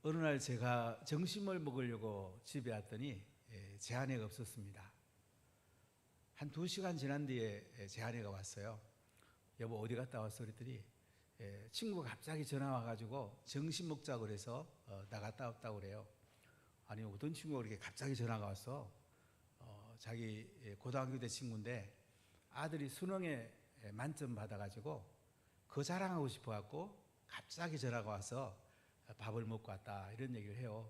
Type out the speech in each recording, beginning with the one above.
어느 날 제가 점심을 먹으려고 집에 왔더니 제 아내가 없었습니다. 한 2시간 지난 뒤에 제 아내가 왔어요. 여보 어디 갔다 왔어? 그랬더니 친구가 갑자기 전화 와가지고 점심 먹자고 그래서 나갔다 왔다고 그래요. 아니 어떤 친구가 그렇게 갑자기 전화가 왔어? 자기 고등학교 때 친구인데 아들이 수능에 만점 받아가지고 그 자랑하고 싶어갖고 갑자기 전화가 와서 밥을 먹고 왔다 이런 얘기를 해요.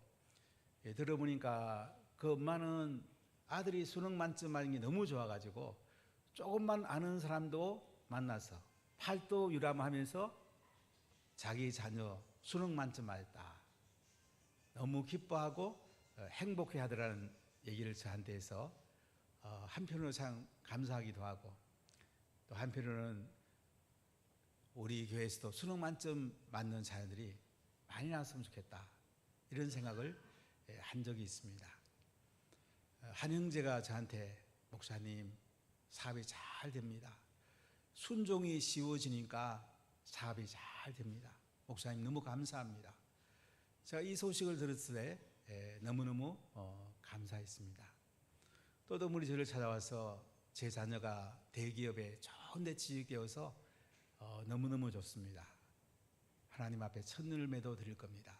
들어보니까 그 엄마는 아들이 수능 만점 받은 게 너무 좋아가지고 조금만 아는 사람도 만나서 팔도 유람하면서 자기 자녀 수능 만점 받았다 너무 기뻐하고 행복해 하더라는 얘기를 저한테 해서 한편으로 참 감사하기도 하고 또 한편으로는 우리 교회에서도 수능 만점 맞는 자녀들이 많이 나왔으면 좋겠다 이런 생각을 한 적이 있습니다. 한 형제가 저한테 목사님 사업이 잘 됩니다. 순종이 쉬워지니까 사업이 잘 됩니다. 목사님 너무 감사합니다. 제가 이 소식을 들었을 때 너무너무 감사했습니다. 또 어머니 저를 찾아와서 제 자녀가 대기업에 좋은 데 취직되어서 너무너무 좋습니다. 하나님 앞에 첫열매도 드릴 겁니다.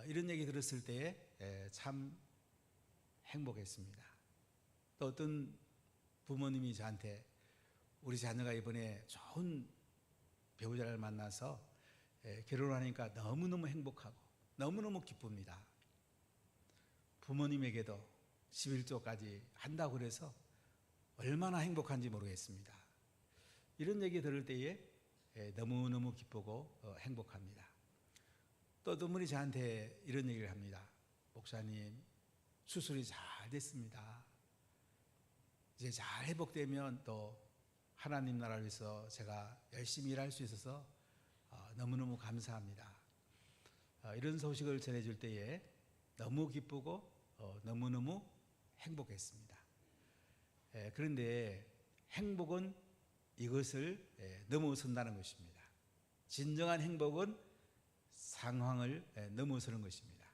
이런 얘기 들었을 때에 참 행복했습니다. 또 어떤 부모님이 저한테 우리 자녀가 이번에 좋은 배우자를 만나서 결혼하니까 너무너무 행복하고 너무너무 기쁩니다. 부모님에게도 11조까지 한다고 그래서 얼마나 행복한지 모르겠습니다. 이런 얘기 들을 때에 너무너무 기쁘고 행복합니다. 또 어떤 분이 저한테 이런 얘기를 합니다. 목사님 수술이 잘 됐습니다. 이제 잘 회복되면 또 하나님 나라를 위해서 제가 열심히 일할 수 있어서 너무너무 감사합니다. 이런 소식을 전해줄 때에 너무 기쁘고 너무너무 행복했습니다. 그런데 행복은 이것을 넘어선다는 것입니다. 진정한 행복은 상황을 넘어서는 것입니다.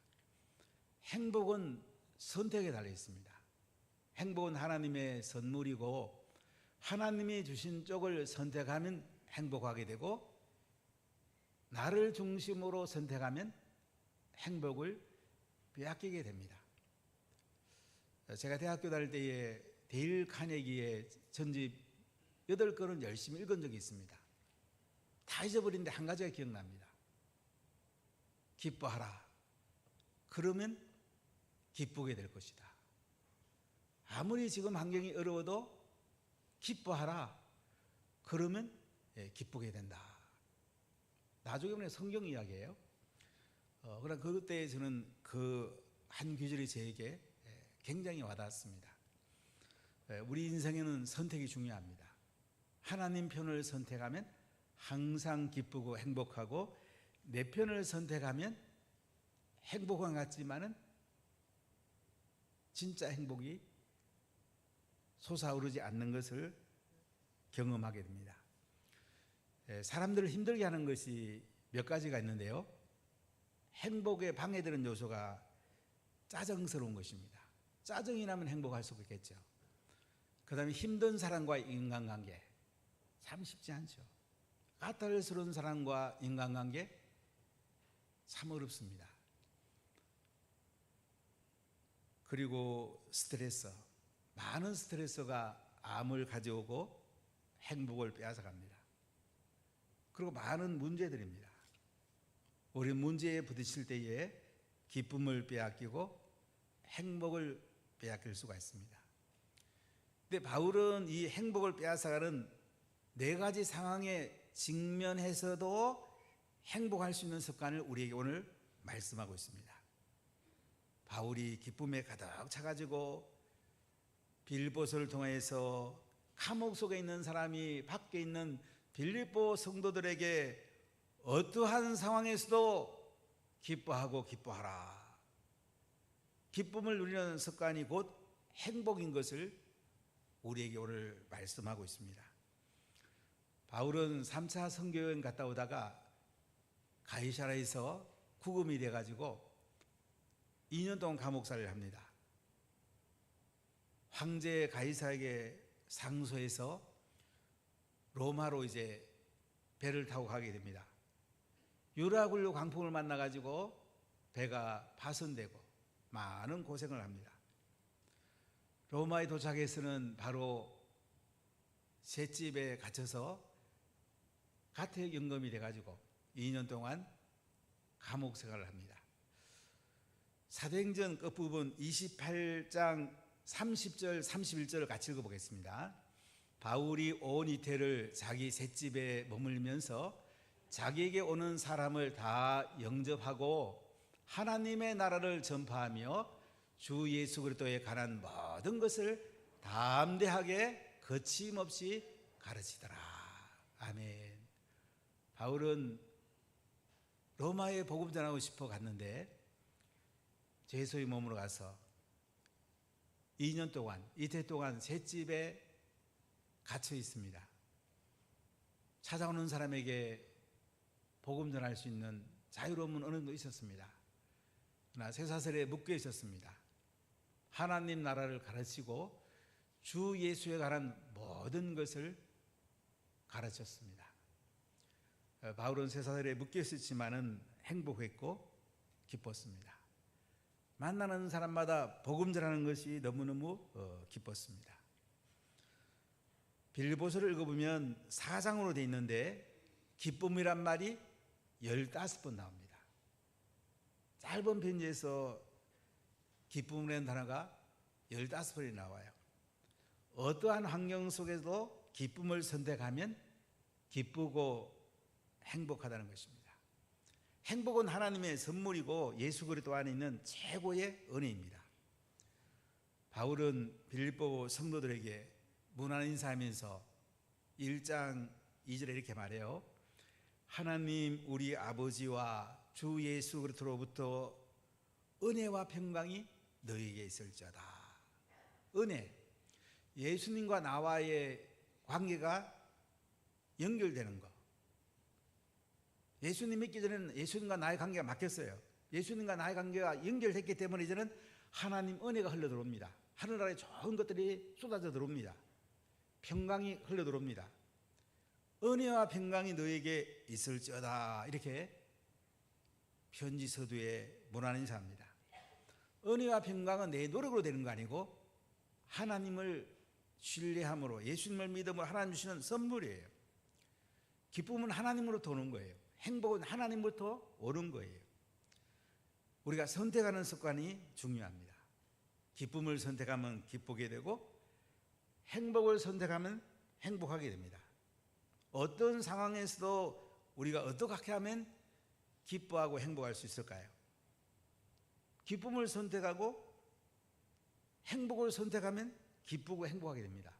행복은 선택에 달려 있습니다. 행복은 하나님의 선물이고 하나님이 주신 쪽을 선택하면 행복하게 되고 나를 중심으로 선택하면 행복을 빼앗기게 됩니다. 제가 대학교 다닐 때에 데일 카네기의 전집 8권은 열심히 읽은 적이 있습니다. 다 잊어버린데 한 가지가 기억납니다. 기뻐하라. 그러면 기쁘게 될 것이다. 아무리 지금 환경이 어려워도 기뻐하라. 그러면 기쁘게 된다. 나중에 보면 성경 이야기예요. 그러나 그때 저는 그 한 구절이 저에게 굉장히 와닿았습니다. 우리 인생에는 선택이 중요합니다. 하나님 편을 선택하면 항상 기쁘고 행복하고 내 편을 선택하면 행복한 것 같지만은 진짜 행복이 솟아오르지 않는 것을 경험하게 됩니다. 사람들을 힘들게 하는 것이 몇 가지가 있는데요. 행복에 방해되는 요소가 짜증스러운 것입니다. 짜증이 나면 행복할 수 없겠죠. 그 다음에 힘든 사람과의 인간관계 참 쉽지 않죠. 까탈스러운 사람과 인간관계 참 어렵습니다. 그리고 스트레스, 많은 스트레스가 암을 가져오고 행복을 빼앗아갑니다. 그리고 많은 문제들입니다. 우리 문제에 부딪힐 때에 기쁨을 빼앗기고 행복을 빼앗길 수가 있습니다. 근데 바울은 이 행복을 빼앗아가는 4가지 상황에 직면해서도 행복할 수 있는 습관을 우리에게 오늘 말씀하고 있습니다. 바울이 기쁨에 가득 차가지고 빌립보서를 통해서 감옥 속에 있는 사람이 밖에 있는 빌립보 성도들에게 어떠한 상황에서도 기뻐하고 기뻐하라. 기쁨을 누리는 습관이 곧 행복인 것을 우리에게 오늘 말씀하고 있습니다. 바울은 3차 선교여행 갔다 오다가 가이사라에서 구금이 돼가지고 2년 동안 감옥살이를 합니다. 황제 가이사에게 상소해서 로마로 이제 배를 타고 가게 됩니다. 유라굴로 광풍을 만나가지고 배가 파손되고 많은 고생을 합니다. 로마에 도착해서는 바로 셋집에 갇혀서 가택연금이 돼가지고 2년 동안 감옥 생활을 합니다. 사도행전 끝부분 28장 30절 31절을 같이 읽어보겠습니다. 바울이 온 이태를 자기 셋집에 머물면서 자기에게 오는 사람을 다 영접하고 하나님의 나라를 전파하며 주 예수 그리스도에 관한 모든 것을 담대하게 거침없이 가르치더라. 아멘. 바울은 로마에 복음 전하고 싶어 갔는데 제소의 몸으로 가서 2년 동안, 이태 동안 셋집에 갇혀 있습니다. 찾아오는 사람에게 복음 전할 수 있는 자유로움은 어느 정도 있었습니다. 그러나 쇠사슬에 묶여 있었습니다. 하나님 나라를 가르치고 주 예수에 관한 모든 것을 가르쳤습니다. 바울은 쇠사슬에 묶여 있었지만은 행복했고 기뻤습니다. 만나는 사람마다 복음 전하는 것이 너무너무 기뻤습니다. 빌립보서를 읽어보면 4장으로 되어 있는데 기쁨이란 말이 15번 나옵니다. 짧은 편지에서 기쁨이라는 단어가 15번이 나와요. 어떠한 환경 속에서도 기쁨을 선택하면 기쁘고 행복하다는 것입니다. 행복은 하나님의 선물이고 예수 그리스도 안에 있는 최고의 은혜입니다. 바울은 빌립보 성도들에게 문안 인사하면서 1장 2절에 이렇게 말해요. 하나님 우리 아버지와 주 예수 그리스도로부터 은혜와 평강이 너에게 있을지어다. 은혜, 예수님과 나와의 관계가 연결되는 것. 예수님 믿기 전에는 예수님과 나의 관계가 막혔어요. 예수님과 나의 관계가 연결됐기 때문에 이제는 하나님 은혜가 흘러 들어옵니다. 하늘나라에 좋은 것들이 쏟아져 들어옵니다. 평강이 흘러 들어옵니다. 은혜와 평강이 너에게 있을지어다. 이렇게 편지 서두에 문안 인사합니다. 은혜와 평강은 내 노력으로 되는 거 아니고 하나님을 신뢰함으로 예수님을 믿음으로 하나님 주시는 선물이에요. 기쁨은 하나님으로부터 오는 거예요. 행복은 하나님부터 오는 거예요. 우리가 선택하는 습관이 중요합니다. 기쁨을 선택하면 기쁘게 되고 행복을 선택하면 행복하게 됩니다. 어떤 상황에서도 우리가 어떻게 하면 기뻐하고 행복할 수 있을까요? 기쁨을 선택하고 행복을 선택하면 기쁘고 행복하게 됩니다.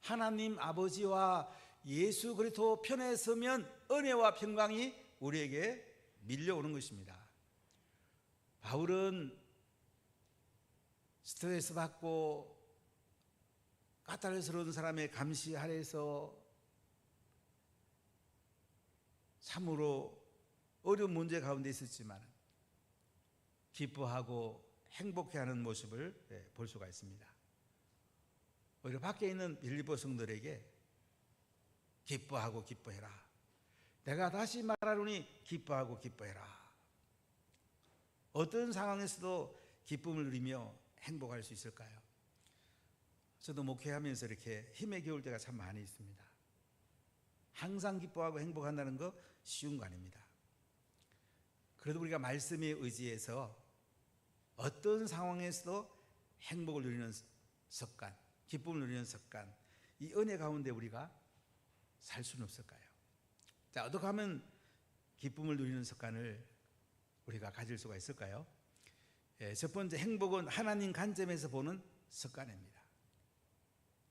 하나님 아버지와 예수 그리스도 편에 서면 은혜와 평강이 우리에게 밀려오는 것입니다. 바울은 스트레스 받고 까탈스러운 사람의 감시 아래에서 참으로 어려운 문제 가운데 있었지만 기뻐하고 행복해하는 모습을 볼 수가 있습니다. 오히려 밖에 있는 빌립보 성도들에게 기뻐하고 기뻐해라. 내가 다시 말하노니 기뻐하고 기뻐해라. 어떤 상황에서도 기쁨을 누리며 행복할 수 있을까요? 저도 목회하면서 이렇게 힘에 겨울 때가 참 많이 있습니다. 항상 기뻐하고 행복한다는 거 쉬운 거 아닙니다. 그래도 우리가 말씀에 의지해서 어떤 상황에서도 행복을 누리는 습관, 기쁨을 누리는 습관, 이 은혜 가운데 우리가 살 수는 없을까요? 자, 어떻게 하면 기쁨을 누리는 습관을 우리가 가질 수가 있을까요? 첫 번째, 행복은 하나님 관점에서 보는 습관입니다.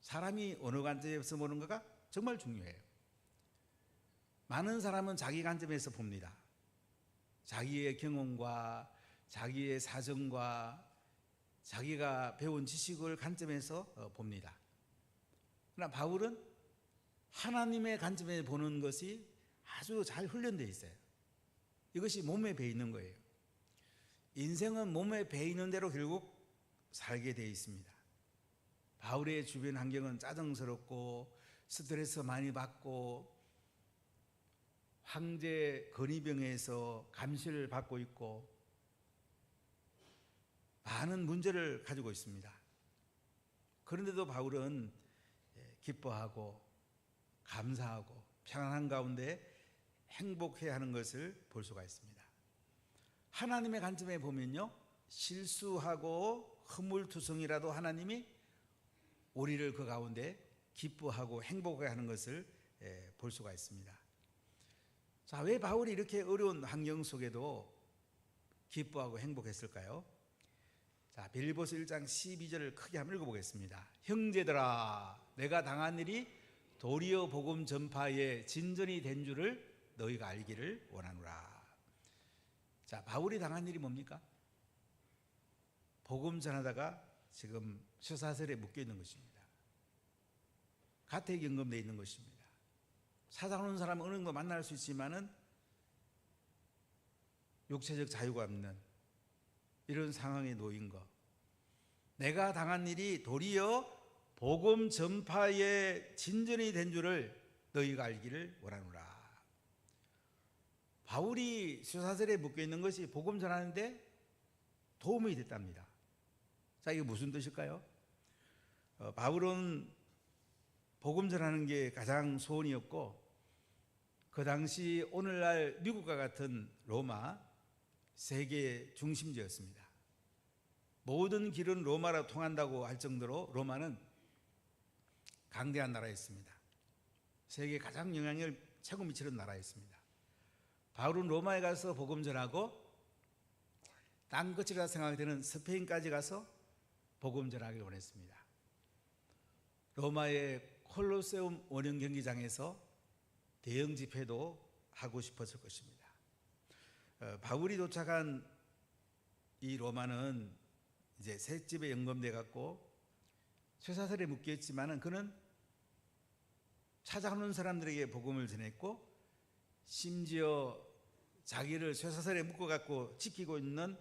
사람이 어느 관점에서 보는 거가 정말 중요해요. 많은 사람은 자기 관점에서 봅니다. 자기의 경험과 자기의 사정과 자기가 배운 지식을 관점에서 봅니다. 그러나 바울은 하나님의 관점에 보는 것이 아주 잘 훈련되어 있어요. 이것이 몸에 배 있는 거예요. 인생은 몸에 배 있는 대로 결국 살게 되어 있습니다. 바울의 주변 환경은 짜증스럽고 스트레스 많이 받고 황제 근위병에서 감시를 받고 있고 많은 문제를 가지고 있습니다. 그런데도 바울은 기뻐하고 감사하고 평안한 가운데 행복해야 하는 것을 볼 수가 있습니다. 하나님의 관점에 보면요, 실수하고 허물투성이라도 하나님이 우리를 그 가운데 기뻐하고 행복하게 하는 것을 볼 수가 있습니다. 자, 왜 바울이 이렇게 어려운 환경 속에도 기뻐하고 행복했을까요? 자, 빌립보서 1장 12절을 크게 한번 읽어보겠습니다. 형제들아, 내가 당한 일이 도리어 복음 전파에 진전이 된 줄을 너희가 알기를 원하노라. 자, 바울이 당한 일이 뭡니까? 복음 전하다가 지금 쇠사슬에 묶여 있는 것입니다. 가택연금되어 있는 것입니다. 찾아오는 사람은 어느 정도 만날 수 있지만은 육체적 자유가 없는 이런 상황에 놓인 것. 내가 당한 일이 도리어 복음 전파에 진전이 된 줄을 너희가 알기를 원하노라. 바울이 쇠사슬에 묶여 있는 것이 복음 전하는데 도움이 됐답니다. 자, 이게 무슨 뜻일까요? 바울은 복음 전하는 게 가장 소원이었고, 그 당시 오늘날 미국과 같은 로마 세계 중심지였습니다. 모든 길은 로마로 통한다고 할 정도로 로마는 강대한 나라였습니다. 세계에 가장 영향력을 최고 미치는 나라였습니다. 바울은 로마에 가서 복음 전하고 땅끝이라 생각되는 스페인까지 가서 복음 전하기를 원했습니다. 로마의 콜로세움 원형 경기장에서 대형 집회도 하고 싶었을 것입니다. 바울이 도착한 이 로마는 이제 셋집에 연금돼 갖고 쇠사슬에 묶여 있지만은 그는 찾아오는 사람들에게 복음을 전했고, 심지어 자기를 쇠사슬에 묶어 갖고 지키고 있는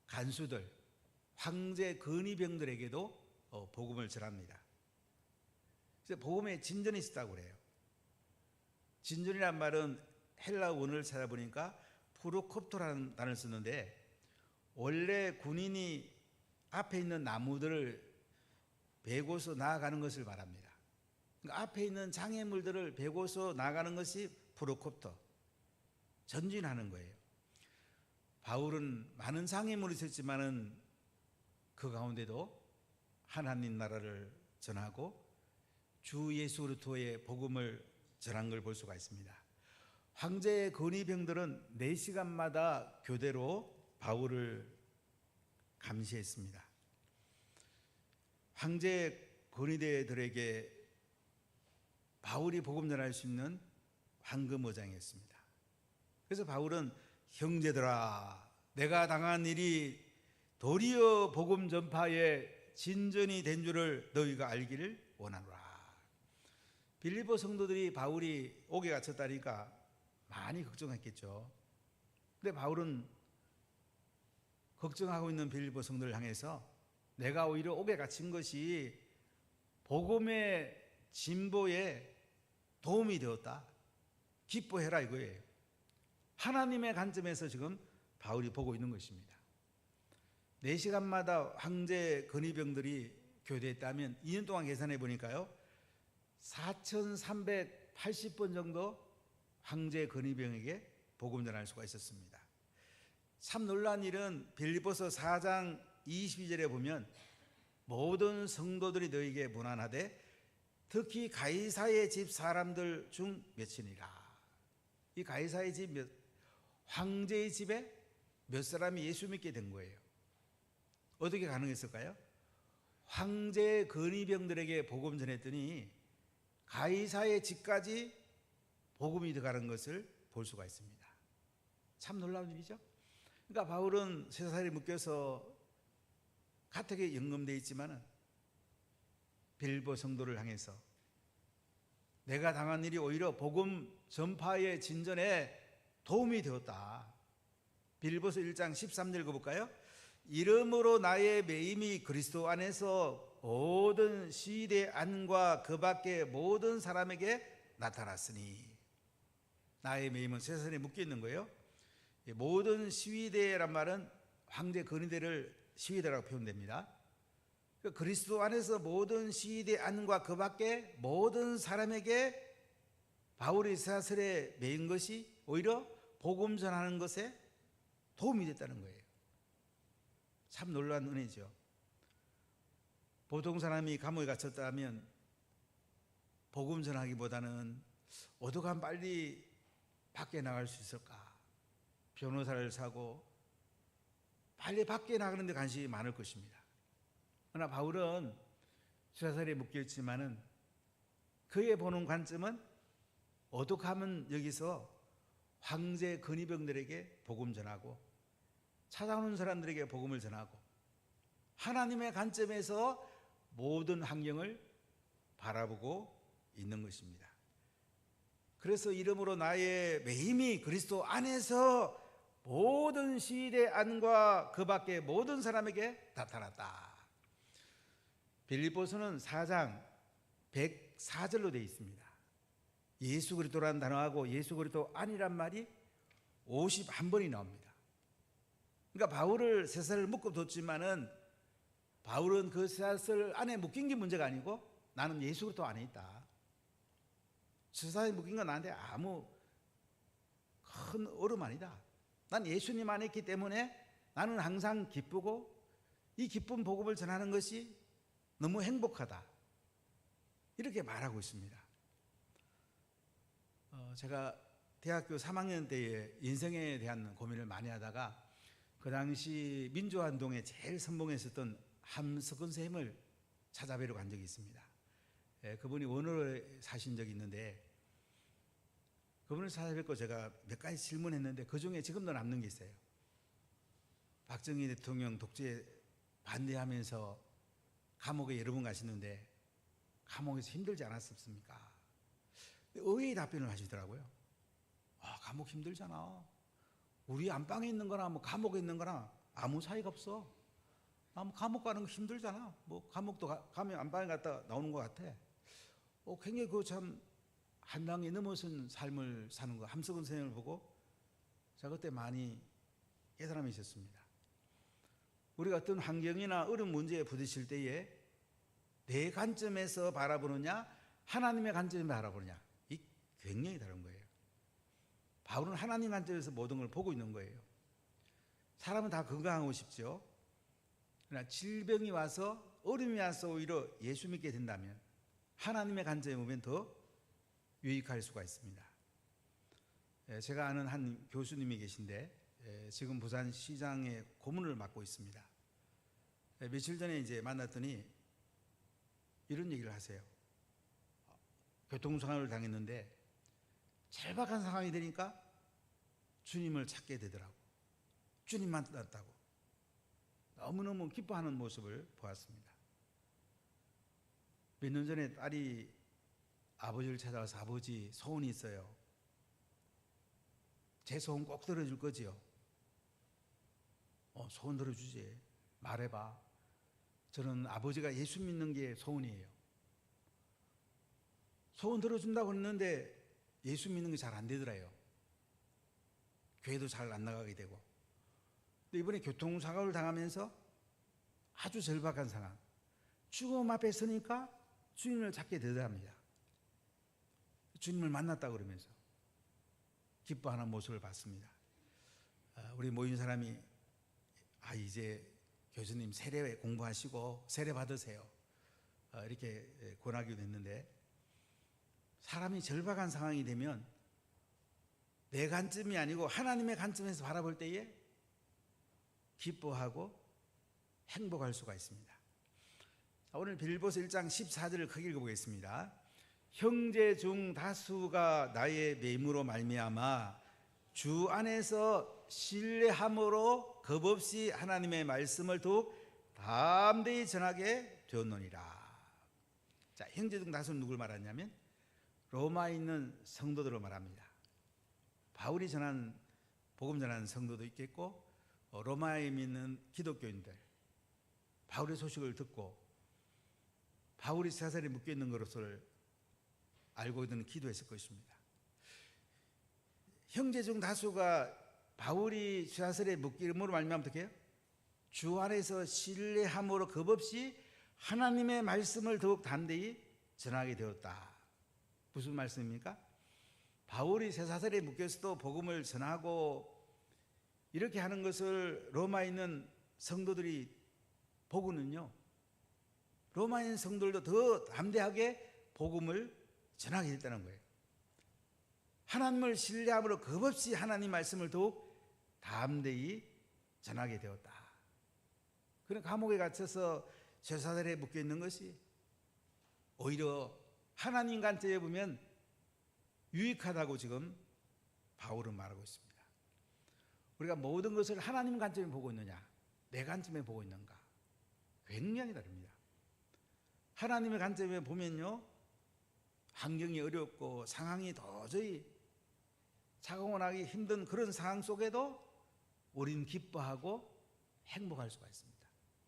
간수들, 황제 근위병들에게도 복음을 전합니다. 그래서 복음에 진전이 있었다고 그래요. 진전이란 말은 헬라 원어를 찾아보니까 프로콥토라는 단어를 쓰는데, 원래 군인이 앞에 있는 나무들을 베고서 나아가는 것을 말합니다. 그러니까 앞에 있는 장애물들을 베고서 나아가는 것이 프로콥토, 전진하는 거예요. 바울은 많은 장애물이 있었지만은 그 가운데도 하나님 나라를 전하고 주 예수 그리스도의 복음을 전한 걸 볼 수가 있습니다. 황제의 근위병들은 4시간마다 교대로 바울을 감시했습니다. 황제 근위대들에게 바울이 복음 전할 수 있는 황금어장이었습니다. 그래서 바울은 형제들아, 내가 당한 일이 도리어 복음 전파에 진전이 된 줄을 너희가 알기를 원하노라. 빌립보 성도들이 바울이 옥에 갇혔다니까 많이 걱정했겠죠. 근데 바울은 걱정하고 있는 빌립보 성도를 향해서 내가 오히려 옥에 갇힌 것이 복음의 진보에 도움이 되었다, 기뻐해라 이거예요. 하나님의 관점에서 지금 바울이 보고 있는 것입니다. 4시간마다 황제 근위병들이 교대했다면 2년 동안 계산해 보니까요, 4,380번 정도 황제 근위병에게 복음 전할 수가 있었습니다. 참 놀라운 일은 빌립보서 4장 22절에 보면 모든 성도들이 너에게 문안하되 특히 가이사의 집 사람들 중 몇이니라. 이 가이사의 집 황제의 집에 몇 사람이 예수 믿게 된 거예요. 어떻게 가능했을까요? 황제 근위병들에게 복음 전했더니 가이사의 집까지 복음이 들어가는 것을 볼 수가 있습니다. 참 놀라운 일이죠. 그러니까 바울은 쇠사슬에 묶여서 가택에 연금되어 있지만은 빌립보 성도를 향해서 내가 당한 일이 오히려 복음 전파의 진전에 도움이 되었다. 빌립보서 1장 13절 읽어볼까요? 이러므로 나의 매임이 그리스도 안에서 모든 시대 안과 그 밖의 모든 사람에게 나타났으니. 나의 매임은 세상에 묶여 있는 거예요. 모든 시위대란 말은 황제 근위대를 시위대라고 표현됩니다. 그리스도 안에서 모든 시위대 안과 그 밖에 모든 사람에게 바울의 사슬에 매인 것이 오히려 복음 전하는 것에 도움이 됐다는 거예요. 참 놀라운 은혜죠. 보통 사람이 감옥에 갇혔다면 복음 전하기보다는 어떻게 하면 빨리 밖에 나갈 수 있을까? 변호사를 사고 빨리 밖에 나가는 데 관심이 많을 것입니다. 그러나 바울은 수사살에 묶여있지만은 그의 보는 관점은 어떻게 하면 여기서 황제 근위병들에게 복음 전하고 찾아오는 사람들에게 복음을 전하고 하나님의 관점에서 모든 환경을 바라보고 있는 것입니다. 그래서 이러므로 나의 매임이 그리스도 안에서 모든 시대 안과 그 밖의 모든 사람에게 나타났다. 빌립보서는 4장 104절로 되어 있습니다. 예수 그리스도라는 단어하고 예수 그리스도 아니란 말이 51번이 나옵니다. 그러니까 바울을 쇠사슬을 묶어뒀지만은 바울은 그 쇠사슬 안에 묶인 게 문제가 아니고 나는 예수 그리스도 안에 있다. 쇠사슬에 묶인 건 나한테 아무 큰 어려움 아니다. 난 예수님 안에 있기 때문에 나는 항상 기쁘고 이 기쁜 복음을 전하는 것이 너무 행복하다. 이렇게 말하고 있습니다. 제가 대학교 3학년 때에 인생에 대한 고민을 많이 하다가 그 당시 민주화운동에 제일 선봉했었던 함석근 선생님을 찾아뵈러 간 적이 있습니다. 그분이 원어로 사신 적이 있는데 그분을 찾아뵙고 제가 몇 가지 질문했는데 그 중에 지금도 남는 게 있어요. 박정희 대통령 독재에 반대하면서 감옥에 여러 번 가시는데 감옥에서 힘들지 않았습니까? 의외의 답변을 하시더라고요. 감옥 힘들잖아. 우리 안방에 있는 거나 뭐 감옥에 있는 거나 아무 차이가 없어. 뭐 감옥 가는 거 힘들잖아. 뭐 감옥도 가면 안방에 갔다 나오는 것 같아. 굉장히 그 참 한량이 넘어선 삶을 사는 거 함석은 선생님을 보고 제가 그때 많이 깨달음이 있었습니다. 우리가 어떤 환경이나 어려운 문제에 부딪힐 때에 내 관점에서 바라보느냐 하나님의 관점에서 바라보느냐 이 굉장히 다른 거예요. 바울은 하나님 관점에서 모든 걸 보고 있는 거예요. 사람은 다 건강하고 싶죠. 그러나 질병이 와서 어려움이 와서 오히려 예수 믿게 된다면 하나님의 관점에 보면 더 유익할 수가 있습니다. 제가 아는 한 교수님이 계신데 지금 부산시장의 고문을 맡고 있습니다. 며칠 전에 이제 만났더니 이런 얘기를 하세요. 교통사고를 당했는데 절박한 상황이 되니까 주님을 찾게 되더라고. 주님 만났다고 너무너무 기뻐하는 모습을 보았습니다. 몇 년 전에 딸이 아버지를 찾아와서 아버지 소원이 있어요. 제 소원 꼭 들어줄 거지요? 소원 들어주지. 말해봐. 저는 아버지가 예수 믿는 게 소원이에요. 소원 들어준다고 했는데 예수 믿는 게 잘 안 되더라요. 교회도 잘 안 나가게 되고. 근데 이번에 교통사고를 당하면서 아주 절박한 상황. 죽음 앞에 서니까 주님을 찾게 되더랍니다. 주님을 만났다 그러면서 기뻐하는 모습을 봤습니다. 우리 모인 사람이 이제 교수님 세례 공부하시고 세례 받으세요. 이렇게 권하기도 했는데 사람이 절박한 상황이 되면 내 관점이 아니고 하나님의 관점에서 바라볼 때에 기뻐하고 행복할 수가 있습니다. 오늘 빌립보서 1장 14절을 크게 읽어보겠습니다. 형제 중 다수가 나의 매임으로 말미암아 주 안에서 신뢰함으로 겁없이 하나님의 말씀을 더욱 담대히 전하게 되었노니라. 자, 형제 중 다수는 누굴 말하냐면 로마에 있는 성도들을 말합니다. 바울이 전한 복음 전하는 성도도 있겠고 로마에 있는 기독교인들, 바울의 소식을 듣고 바울이 쇠사슬에 묶여 있는 것을 알고 있는 기도했을 것입니다. 형제 중 다수가 바울이 쇠사슬에 묶임으로 말미암아 어떻게 해요? 주 안에서 신뢰함으로 겁없이 하나님의 말씀을 더욱 담대히 전하게 되었다. 무슨 말씀입니까? 바울이 쇠사슬에 묶여서도 복음을 전하고 이렇게 하는 것을 로마에 있는 성도들이 보고는요, 로마에 있는 성도들도 더 담대하게 복음을 전하게 됐다는 거예요. 하나님을 신뢰함으로 겁없이 하나님 말씀을 더욱 담대히 전하게 되었다. 그런 감옥에 갇혀서 쇠사슬에 묶여 있는 것이 오히려 하나님 관점에 보면 유익하다고 지금 바울은 말하고 있습니다. 우리가 모든 것을 하나님 관점에 보고 있느냐, 내 관점에 보고 있는가, 굉장히 다릅니다. 하나님의 관점에 보면요, 환경이 어렵고 상황이 도저히 착용하기 힘든 그런 상황 속에도 우리는 기뻐하고 행복할 수가 있습니다.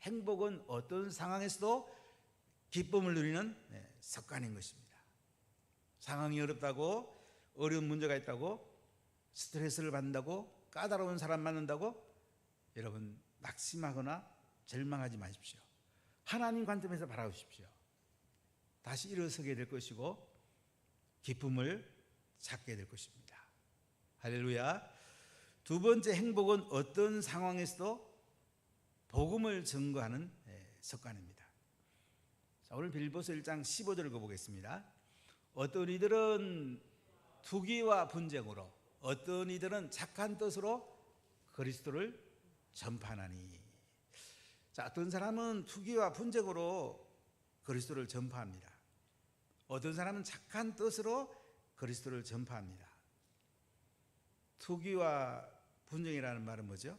행복은 어떤 상황에서도 기쁨을 누리는 습관인 것입니다. 상황이 어렵다고, 어려운 문제가 있다고, 스트레스를 받는다고, 까다로운 사람 만난다고 여러분 낙심하거나 절망하지 마십시오. 하나님 관점에서 바라보십시오. 다시 일어서게 될 것이고 기쁨을 찾게 될 것입니다. 할렐루야. 두 번째 행복은 어떤 상황에서도 복음을 증거하는 습관입니다. 자, 오늘 빌립보서 1장 15절을 읽어보겠습니다. 어떤 이들은 투기와 분쟁으로, 어떤 이들은 착한 뜻으로 그리스도를 전파하나니. 자, 어떤 사람은 투기와 분쟁으로 그리스도를 전파합니다. 어떤 사람은 착한 뜻으로 그리스도를 전파합니다. 투기와 분쟁이라는 말은 뭐죠?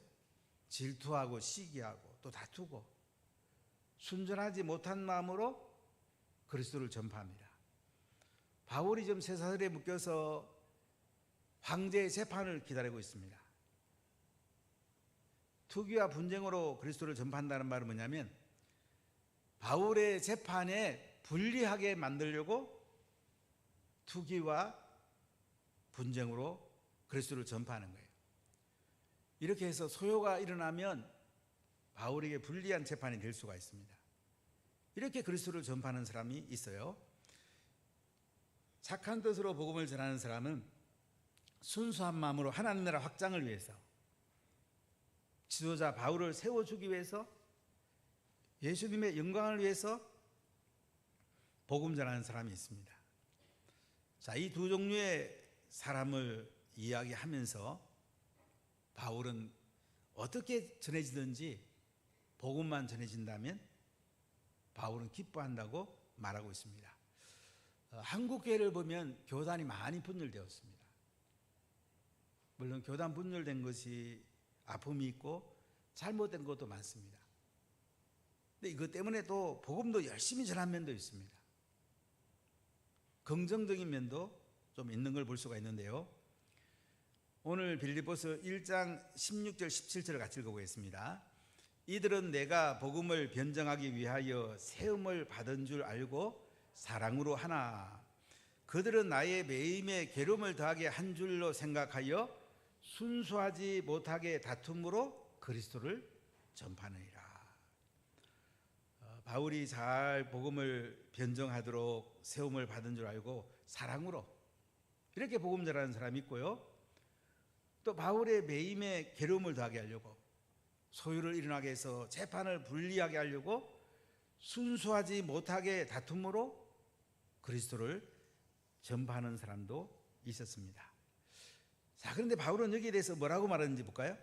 질투하고 시기하고 또 다투고 순전하지 못한 마음으로 그리스도를 전파합니다. 바울이 지금 쇠사슬에 묶여서 황제의 재판을 기다리고 있습니다. 투기와 분쟁으로 그리스도를 전파한다는 말은 뭐냐면 바울의 재판에 불리하게 만들려고 투기와 분쟁으로 그리스도를 전파하는 거예요. 이렇게 해서 소요가 일어나면 바울에게 불리한 재판이 될 수가 있습니다. 이렇게 그리스도를 전파하는 사람이 있어요. 착한 뜻으로 복음을 전하는 사람은 순수한 마음으로 하나님 나라 확장을 위해서, 지도자 바울을 세워주기 위해서, 예수님의 영광을 위해서 복음 전하는 사람이 있습니다. 자, 이 두 종류의 사람을 이야기하면서 바울은 어떻게 전해지든지 복음만 전해진다면 바울은 기뻐한다고 말하고 있습니다. 한국 교회를 보면 교단이 많이 분열되었습니다. 물론 교단 분열된 것이 아픔이 있고 잘못된 것도 많습니다. 근데 이것 때문에 또 복음도 열심히 전한 면도 있습니다. 긍정적인 면도 좀 있는 걸 볼 수가 있는데요. 오늘 빌립보서 1장 16절 17절을 같이 읽어보겠습니다. 이들은 내가 복음을 변정하기 위하여 세움을 받은 줄 알고 사랑으로 하나, 그들은 나의 매임에 괴로움을 더하게 한 줄로 생각하여 순수하지 못하게 다툼으로 그리스도를 전파하느니라. 바울이 잘 복음을 변정하도록 세움을 받은 줄 알고 사랑으로 이렇게 복음 전하는 사람이 있고요. 또 바울의 매임에 괴로움을 더하게 하려고, 소유를 일어나게 해서 재판을 불리하게 하려고 순수하지 못하게 다툼으로 그리스도를 전파하는 사람도 있었습니다. 자, 그런데 바울은 여기에 대해서 뭐라고 말하는지 볼까요?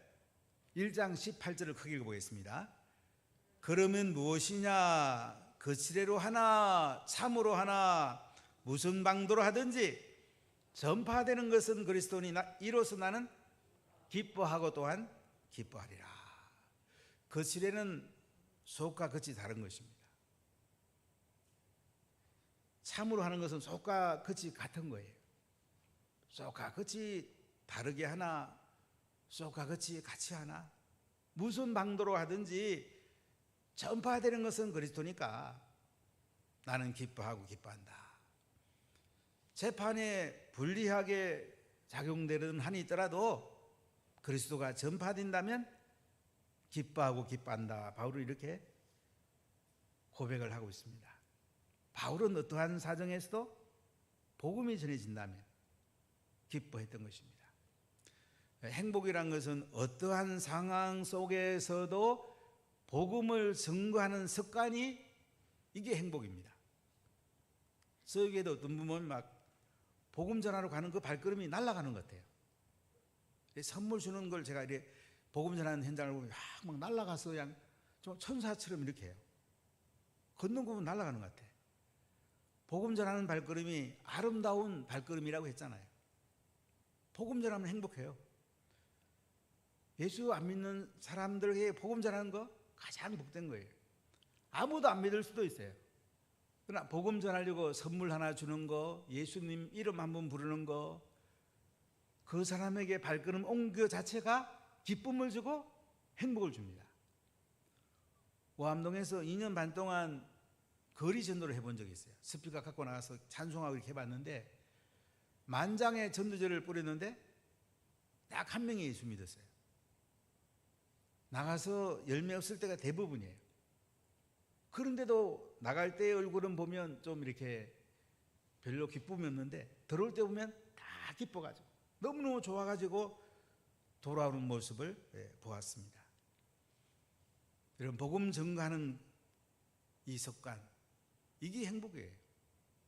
1장 18절을 크게 읽어보겠습니다. 그러면 무엇이냐? 거칠애로 하나 참으로 하나 무슨 방도로 하든지 전파되는 것은 그리스도니 이로써 나는 기뻐하고 또한 기뻐하리라. 거칠애는 속과 겉이 다른 것입니다. 참으로 하는 것은 속과 끝이 같은 거예요. 속과 끝이 다르게 하나, 속과 끝이 같이 하나, 무슨 방도로 하든지 전파되는 것은 그리스도니까 나는 기뻐하고 기뻐한다. 재판에 불리하게 작용되는 한이 있더라도 그리스도가 전파된다면 기뻐하고 기뻐한다. 바울은 이렇게 고백을 하고 있습니다. 바울은 어떠한 사정에서도 복음이 전해진다면 기뻐했던 것입니다. 행복이란 것은 어떠한 상황 속에서도 복음을 증거하는 습관이, 이게 행복입니다. 서유에도 어떤 분은 막 복음 전하러 가는 그 발걸음이 날아가는 것 같아요. 선물 주는 걸 제가 이렇게 복음 전하는 현장을 보면 막 날아가서 그냥 좀 천사처럼 이렇게 해요. 걷는 거 보면 날아가는 것 같아. 복음 전하는 발걸음이 아름다운 발걸음이라고 했잖아요. 복음 전하면 행복해요. 예수 안 믿는 사람들에게 복음 전하는 거 가장 복된 거예요. 아무도 안 믿을 수도 있어요. 그러나 복음 전하려고 선물 하나 주는 거, 예수님 이름 한번 부르는 거, 그 사람에게 발걸음 온 그 자체가 기쁨을 주고 행복을 줍니다. 오암동에서 2년 반 동안 거리 전도를 해본 적이 있어요. 스피커 갖고 나가서 찬송하고 이렇게 해봤는데, 만장의 전도제를 뿌렸는데 딱 한 명이 예수 믿었어요. 나가서 열매 없을 때가 대부분이에요. 그런데도 나갈 때의 얼굴은 보면 좀 이렇게 별로 기쁨이 없는데, 들어올 때 보면 다 기뻐가지고 너무너무 좋아가지고 돌아오는 모습을 보았습니다. 이런 복음 증거하는 이 습관, 이게 행복이에요.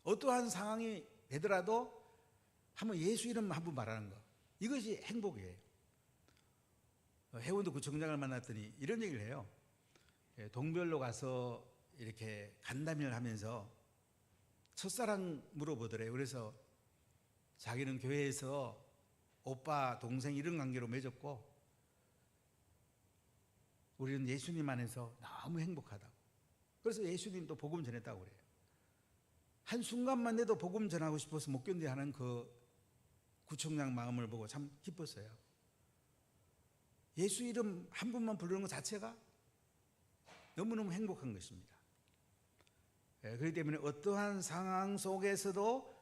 어떠한 상황이 되더라도 한번 예수 이름 한번 말하는 거, 이것이 행복이에요. 해운도 구청장을 만났더니 이런 얘기를 해요. 동별로 가서 이렇게 간담회를 하면서 첫사랑 물어보더래요. 그래서 자기는 교회에서 오빠, 동생 이런 관계로 맺었고 우리는 예수님 안에서 너무 행복하다고. 그래서 예수님도 복음 전했다고 그래요. 한순간만 해도 복음 전하고 싶어서 못 견뎌 하는 그 구청장 마음을 보고 참 기뻤어요. 예수 이름 한 분만 부르는 것 자체가 너무너무 행복한 것입니다. 그렇기 때문에 어떠한 상황 속에서도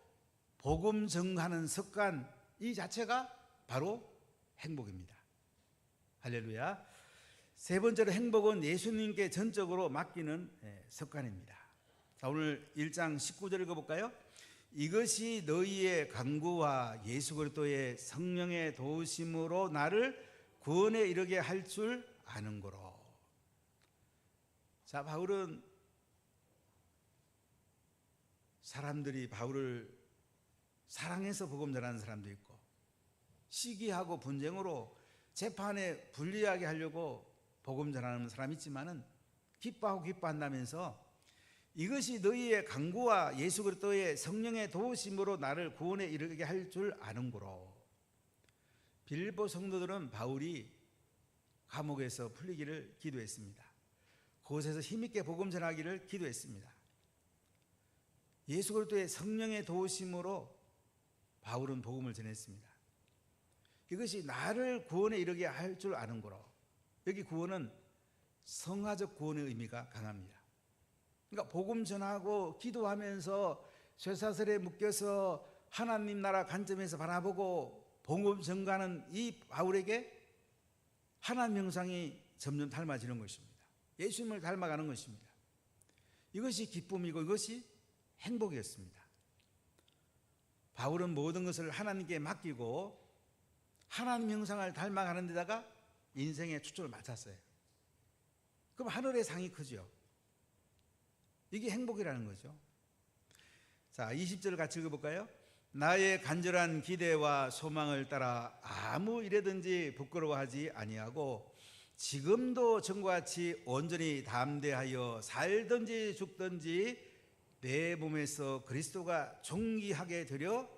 복음 전하는 습관, 이 자체가 바로 행복입니다. 할렐루야. 세 번째로 행복은 예수님께 전적으로 맡기는 습관입니다. 자, 오늘 1장 19절 읽어볼까요? 이것이 너희의 간구와 예수 그리스도의 성령의 도우심으로 나를 구원에 이르게 할 줄 아는 거로. 자, 바울은 사람들이 바울을 사랑해서 복음 전하는 사람도 있고, 시기하고 분쟁으로 재판에 불리하게 하려고 복음 전하는 사람이 있지만은 기뻐하고 기뻐한다면서 이것이 너희의 간구와 예수 그리스도의 성령의 도우심으로 나를 구원에 이르게 할 줄 아는 거로. 빌립보 성도들은 바울이 감옥에서 풀리기를 기도했습니다. 그곳에서 힘있게 복음 전하기를 기도했습니다. 예수 그리스도의 성령의 도우심으로 바울은 복음을 전했습니다. 이것이 나를 구원에 이르게 할 줄 아는 거로. 여기 구원은 성화적 구원의 의미가 강합니다. 그러니까 복음 전하고 기도하면서 쇠사슬에 묶여서 하나님 나라 관점에서 바라보고 복음 전가하는 이 바울에게 하나님 형상이 점점 닮아지는 것입니다. 예수님을 닮아가는 것입니다. 이것이 기쁨이고 이것이 행복이었습니다. 바울은 모든 것을 하나님께 맡기고 하나님 형상을 닮아가는 데다가 인생의 초점을 맞췄어요. 그럼 하늘의 상이 크죠. 이게 행복이라는 거죠. 자, 20절 같이 읽어볼까요? 나의 간절한 기대와 소망을 따라 아무 일에든지 부끄러워하지 아니하고 지금도 전과 같이 온전히 담대하여 살든지 죽든지 내 몸에서 그리스도가 존귀하게 되려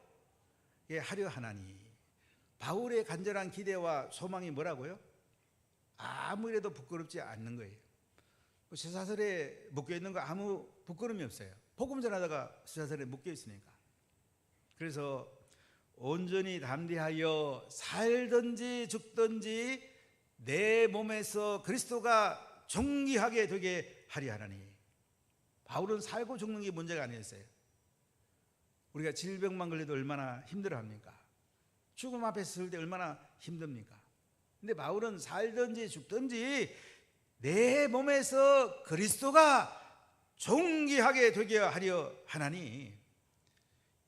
하려 하나니. 바울의 간절한 기대와 소망이 뭐라고요? 아무 일에도 부끄럽지 않는 거예요. 쇠사슬에 묶여있는 거 아무 부끄러움이 없어요. 복음 전하다가 수사살에 묶여 있으니까. 그래서 온전히 담대하여 살든지 죽든지 내 몸에서 그리스도가 존귀하게 되게 하리 하나니. 바울은 살고 죽는 게 문제가 아니었어요. 우리가 질병만 걸려도 얼마나 힘들어합니까? 죽음 앞에 설 때 얼마나 힘듭니까? 근데 바울은 살든지 죽든지 내 몸에서 그리스도가 존귀하게 되게 하려 하나니.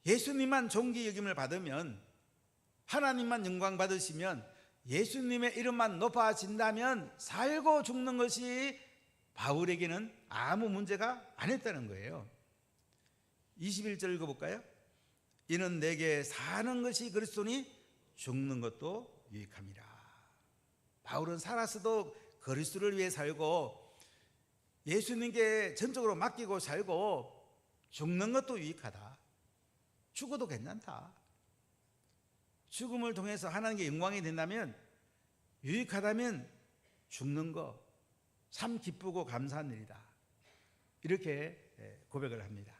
예수님만 존귀 여김을 받으면, 하나님만 영광 받으시면, 예수님의 이름만 높아진다면 살고 죽는 것이 바울에게는 아무 문제가 아니었다는 거예요. 21절 읽어볼까요? 이는 내게 사는 것이 그리스도니 죽는 것도 유익함이라. 바울은 살았어도 그리스도를 위해 살고 예수님께 전적으로 맡기고 살고 죽는 것도 유익하다. 죽어도 괜찮다. 죽음을 통해서 하나님께 영광이 된다면, 유익하다면 죽는 거 참 기쁘고 감사한 일이다. 이렇게 고백을 합니다.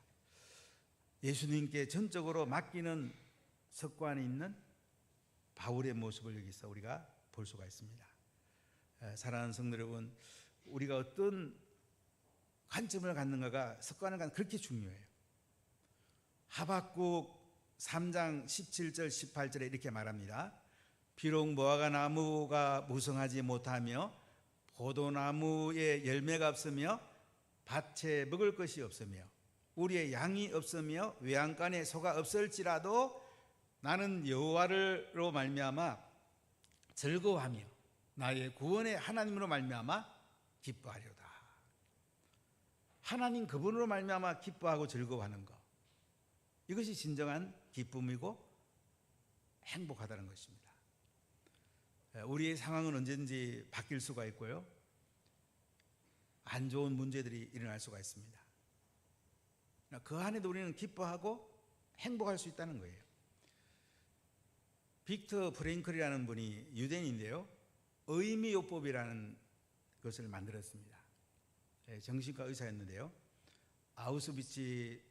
예수님께 전적으로 맡기는 습관이 있는 바울의 모습을 여기서 우리가 볼 수가 있습니다. 사랑하는 성도 여러분, 우리가 어떤 관점을 갖는가가, 습관을 갖는 그렇게 중요해요. 하박국 3장 17절 18절에 이렇게 말합니다. 비록 무화과 나무가 무성하지 못하며 포도나무에 열매가 없으며 밭에 먹을 것이 없으며 우리의 양이 없으며 외양간에 소가 없을지라도 나는 여호와로 말미암아 즐거워하며 나의 구원의 하나님으로 말미암아 기뻐하려다. 하나님 그분으로 말미암아 기뻐하고 즐거워하는 것, 이것이 진정한 기쁨이고 행복하다는 것입니다. 우리의 상황은 언제든지 바뀔 수가 있고요, 안 좋은 문제들이 일어날 수가 있습니다. 그 안에도 우리는 기뻐하고 행복할 수 있다는 거예요. 빅터 프랭클이라는 분이 유대인인데요, 의미요법이라는 것을 만들었습니다. 정신과 의사였는데요, 아우슈비츠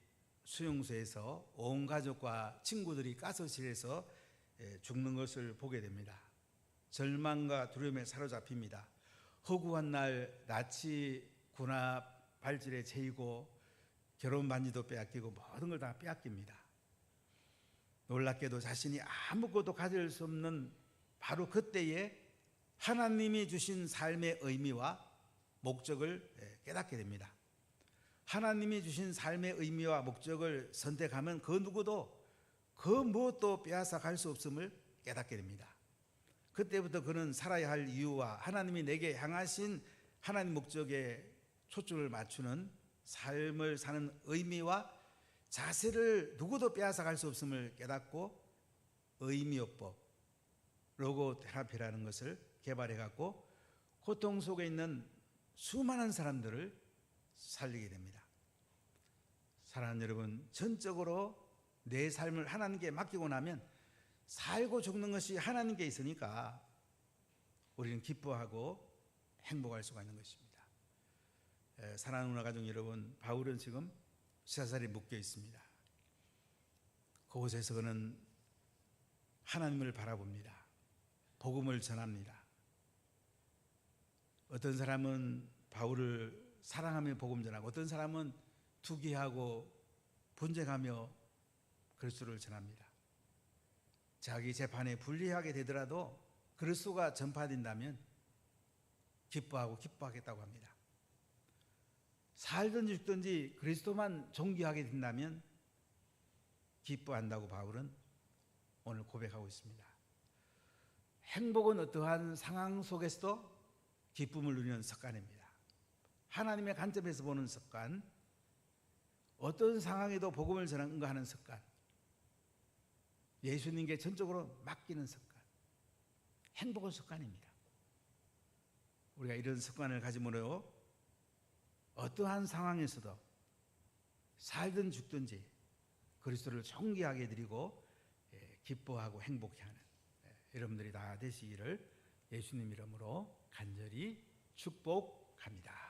수용소에서 온 가족과 친구들이 가스실에서 죽는 것을 보게 됩니다. 절망과 두려움에 사로잡힙니다. 허구한 날 나치 군합 발질에 채이고 결혼 반지도 빼앗기고 모든 걸 다 빼앗깁니다. 놀랍게도 자신이 아무것도 가질 수 없는 바로 그때에 하나님이 주신 삶의 의미와 목적을 깨닫게 됩니다. 하나님이 주신 삶의 의미와 목적을 선택하면 그 누구도 그 무엇도 빼앗아 갈 수 없음을 깨닫게 됩니다. 그때부터 그는 살아야 할 이유와 하나님이 내게 향하신 하나님 목적에 초점을 맞추는 삶을 사는 의미와 자세를 누구도 빼앗아 갈 수 없음을 깨닫고 의미요법, 로고테라피라는 것을 개발해 갖고 고통 속에 있는 수많은 사람들을 살리게 됩니다. 사랑하는 여러분, 전적으로 내 삶을 하나님께 맡기고 나면 살고 죽는 것이 하나님께 있으니까 우리는 기뻐하고 행복할 수가 있는 것입니다. 사랑하는 누나 가족 여러분, 바울은 지금 수사살에 묶여 있습니다. 그곳에서 그는 하나님을 바라봅니다. 복음을 전합니다. 어떤 사람은 바울을 사랑하며 복음 전하고, 어떤 사람은 투기하고 분쟁하며 그리스도를 전합니다. 자기 재판에 불리하게 되더라도 그리스도가 전파된다면 기뻐하겠다고 합니다. 살든지 죽든지 그리스도만 존귀하게 된다면 기뻐한다고 바울은 오늘 고백하고 있습니다. 행복은 어떠한 상황 속에서도 기쁨을 누리는 습관입니다. 하나님의 관점에서 보는 습관, 어떤 상황에도 복음을 전하는 습관, 예수님께 전적으로 맡기는 습관, 행복은 습관입니다. 우리가 이런 습관을 가짐으로 어떠한 상황에서도 살든 죽든지 그리스도를 존귀하게 드리고 기뻐하고 행복해 하는 여러분들이 다 되시기를 예수님 이름으로 간절히 축복합니다.